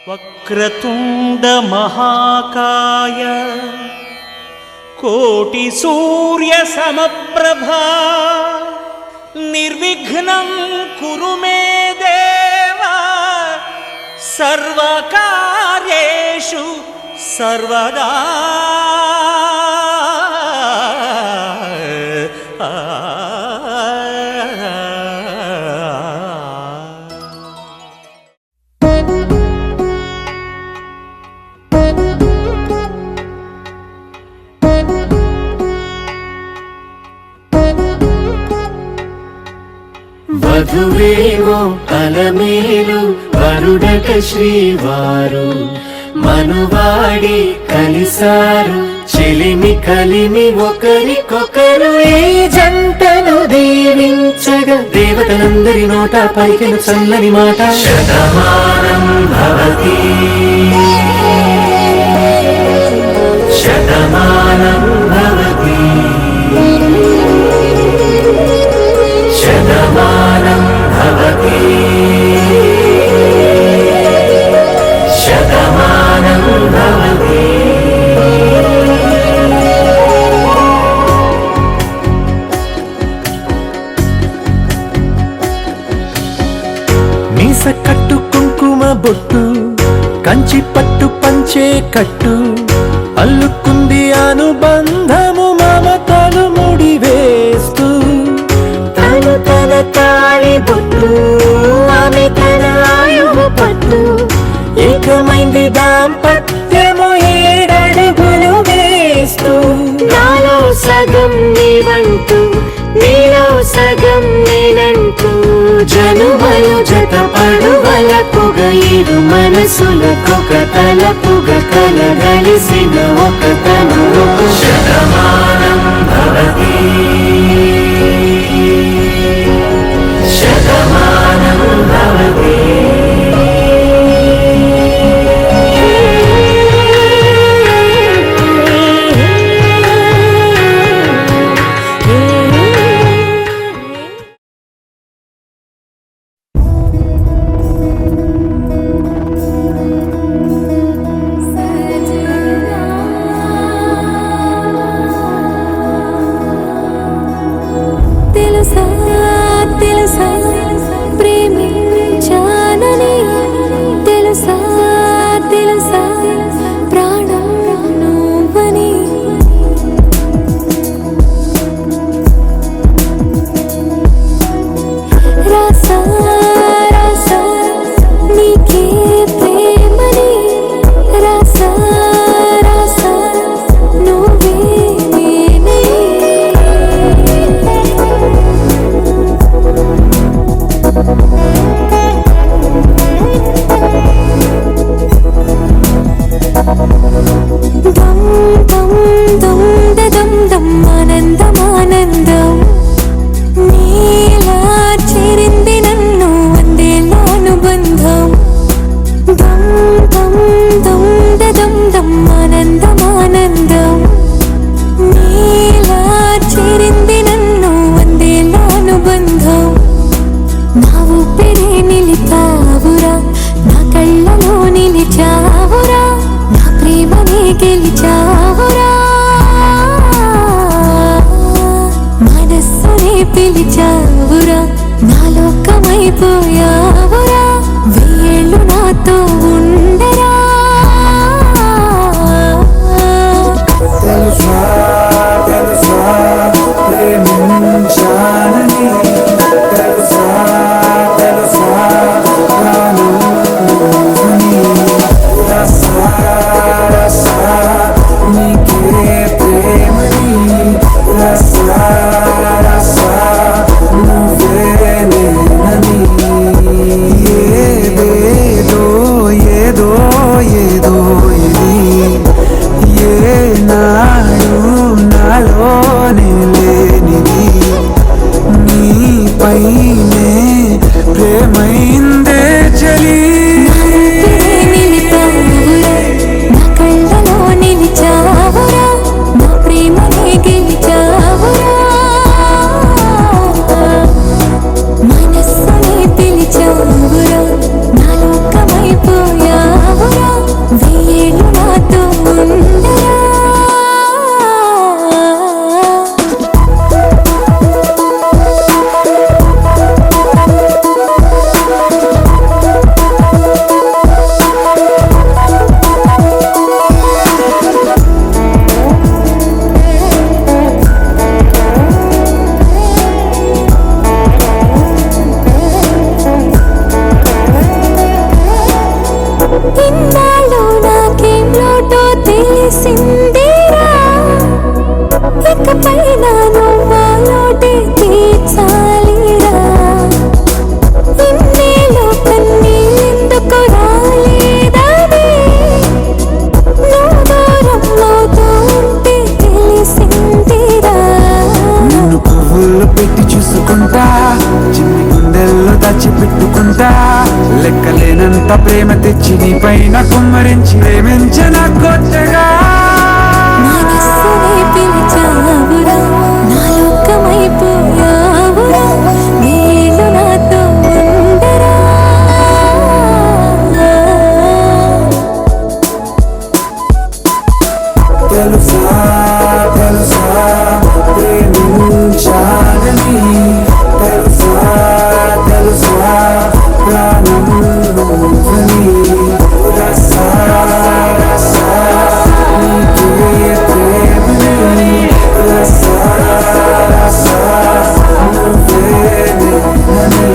వక్రతుండ మహాకాయ కోటి సూర్య సమప్రభా నిర్విఘ్నం కురు మే దేవా సర్వకార్యేషు సర్వదా. వధువేవో అలమేలు వరుడట శ్రీవారు మనువాడి కలిసారు చెలిమి కలిమి ఒకరికొకరు ఈ జంటను దీవించగా దేవతలందరి నోట పలికిన చల్లని మాట శతమానం భవతి శతమానం భవతి శతమానం భవతి శతమానం భవతి. మీస కట్టు కుంకుమ బొట్టు కంచి పట్టు పంచే కట్టు అల్లుకుంది అనుబంధము మమతలు ముడి వేస్తూ తన తాళి బొట్టు ఆమె తన ఆయువు పట్టు ఏకమైంది దాంపత్యము 7 అడుగులు వేస్తూ నాలో సగం నీవంటూ నీలో సగం నేనంటూ జనుమలు జత పడువలకుగ 7 మనసులకొక తలపుగ కలగలిసిన ఒక తను శతమానం భవతి శతమానం భవతి. పిలిచావురా నా లోకమైపోయావురా 1000 ఏళ్ళు నాతో ఉండరా. తెలుసా తెలుసా ప్రేమించానని తెలుసా తెలుసా ప్రాణుని రసా రసా నీకే ప్రేమని రసా రసా నువ్వే నేనని ఇన్నాళ్ళు నాకేం లోటో తెలిసిందిరా, ఇకపై నాను మా లోటే తీర్చాలిరా. ఇన్నేళ్ళు కన్నీళ్ళెందుకు రాలేదని నువ్వు దూరం అవుతూ ఉంటే తెలిసిందిరా. నిన్ను పువ్వుల్లో పెట్టి చూసుకుంటా, చిన్ని గుండెల్లో దాచిపెట్టుకుంటా. లెక్కలేనంత ప్రేమ తెచ్చి నీ పైన కుమ్మరించి ప్రేమించిన కొత్తగా మనస్సునే పిలిచావురా, నా లోకమైపోయావురా, నీళ్ళు నాతో ఉండరా. తెలుసా తెలుసా ప్రేమించాలని, తెలుసా తెలుసా ప్రాణం నువ్వని. రసా రసా నీకే ప్రేమని, రసా రసా నువ్వే నేనని.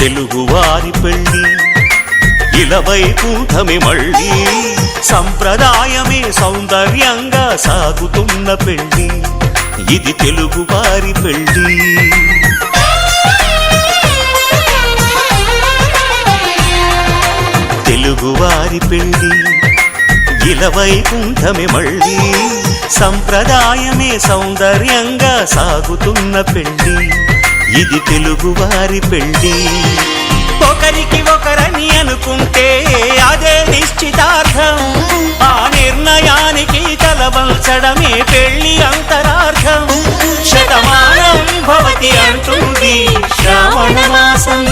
తెలుగువారి పెళ్ళి ఇలవైకుంఠమి మళ్ళీ, సంప్రదాయమే సౌందర్యంగా సాగుతున్న పెళ్ళి, ఇది తెలుగువారి పెళ్ళి. తెలుగువారి పెళ్ళి ఇలవైకుంఠమి మళ్ళీ, సంప్రదాయమే సౌందర్యంగా సాగుతున్న పెళ్ళి, ఇది తెలుగువారి పెళ్ళి. ఒకరికి ఒకరని అనుకుంటే అదే నిశ్చితార్థం, ఆ నిర్ణయానికి తలవంచడమే పెళ్లి అంతరార్థం. శతమానం భవతి అంటుంది శ్రావణ మాసం,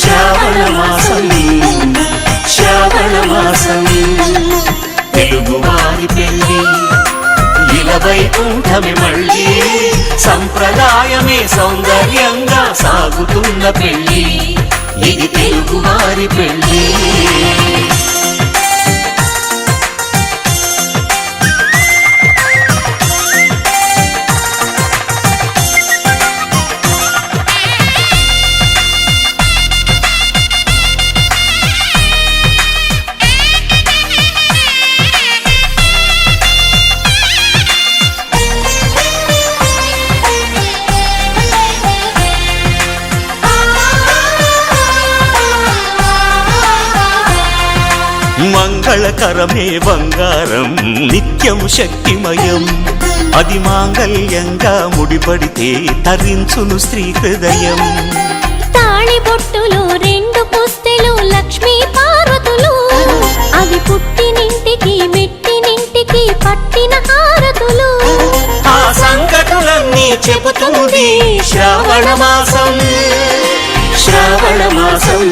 శ్రావణ మాసం, శ్రావణ మాసం. తెలుగువారి పెళ్ళి ఇలవైకుంఠమి మళ్ళీ, సంప్రదాయమే సౌందర్యంగా సాగుతున్న పెళ్ళి, ఇది తెలుగువారి పెళ్ళి. వరమే బంగారం నిత్యం శక్తిమయం అది మాంగళ్యంగా ముడిపడితే తరించును స్త్రీ హృదయం తాళి బొట్టులు రెండు పుస్తెలు లక్ష్మీ పార్వతులు అవి పుట్టినింటికి మెట్టినింటికి పట్టిన హారతులు ఆ సంకటులన్నీ చెబుతుంది శ్రావణ మాసం శ్రావణ మాసం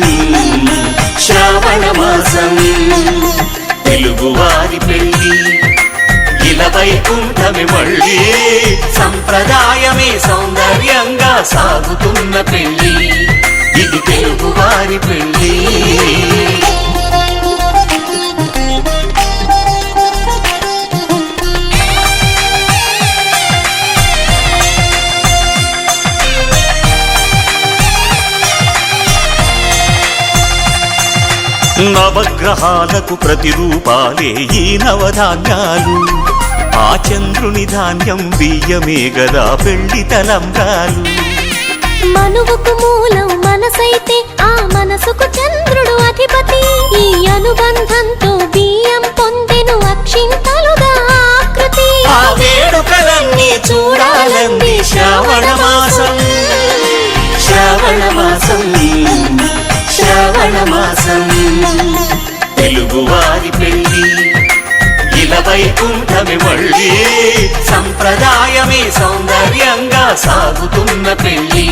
శ్రావణ మాసం తెలుగువారి పెళ్ళి ఇలా వైకుంఠమే మళ్ళీ సంప్రదాయమే సౌందర్యంగా సాగుతున్న పెళ్ళి ఇది తెలుగువారి పెళ్ళి నవగ్రహాలకు ప్రతిరూపాలే ఈ నవధాన్యాలు ఆ చంద్రుని ధాన్యం బియ్యమే గదా పెళ్లి తలంబ్రాలు మనువుకు మూలం మనసైతే ఆ మనసుకు చంద్రుడు అధిపతి ఈ అనుబంధంతో బియ్యం పొందెను అక్షింతలుగా ఆకృతి ఆ వేడుకలన్నీ చూడాలంది శ్రావణ మాసం శ్రావణ మాసం శ్రావణ మాసం తెలుగువారి పెళ్ళి ఇలా వైకుంఠమే మళ్ళీ సంప్రదాయమే సౌందర్యంగా సాగుతున్న పెళ్ళి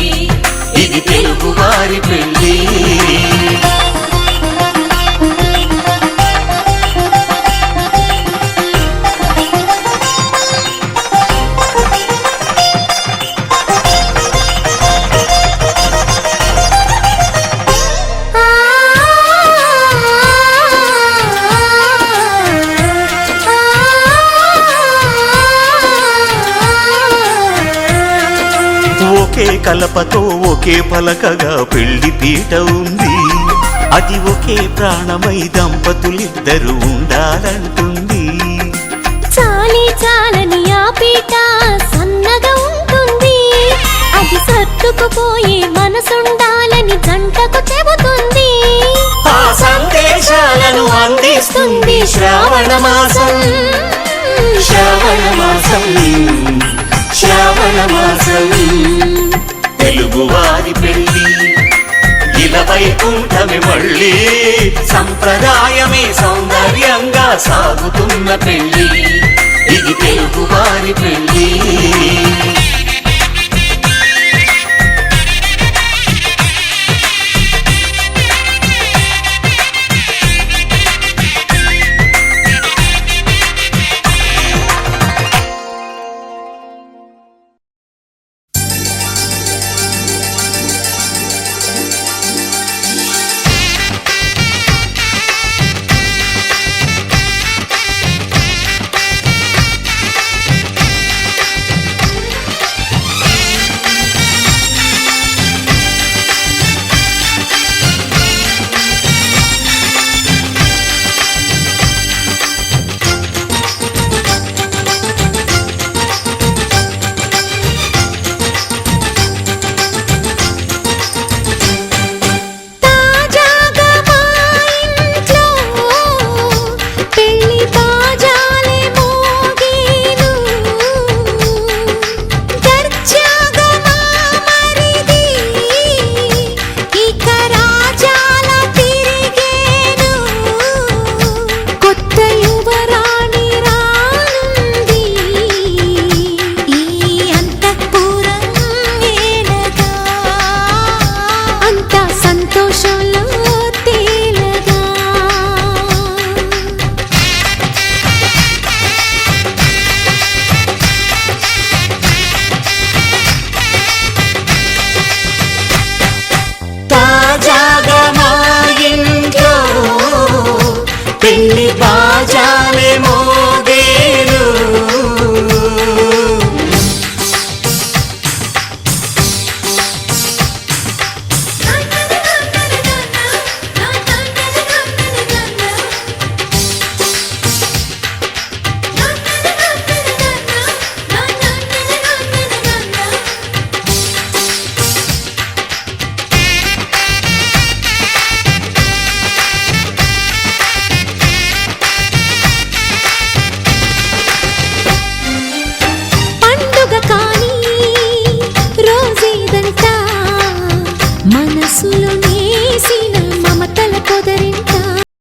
ఇది తెలుగువారి పెళ్ళి ఒకే కలపతో ఒకే పలకగా పెళ్లి పీట ఉంది అది ఒకే ప్రాణమై దంపతులిద్దరు ఉండాలంటుంది చాలి చాలని ఆ పీట సన్నగా ఉంటుంది అది సర్దుకుపోయే మనసుండాలని జంటకు చెబుతుంది ఆ సందేశాలను అందిస్తుంది శ్రావణ మాసం శ్రావణ మాసం శ్రావణ మాసం తెలుగువారి పెళ్ళి ఇలా వైకుంఠమే మళ్ళీ సంప్రదాయమే సౌందర్యంగా సాగుతున్న పెళ్ళి ఇది తెలుగువారి పెళ్ళి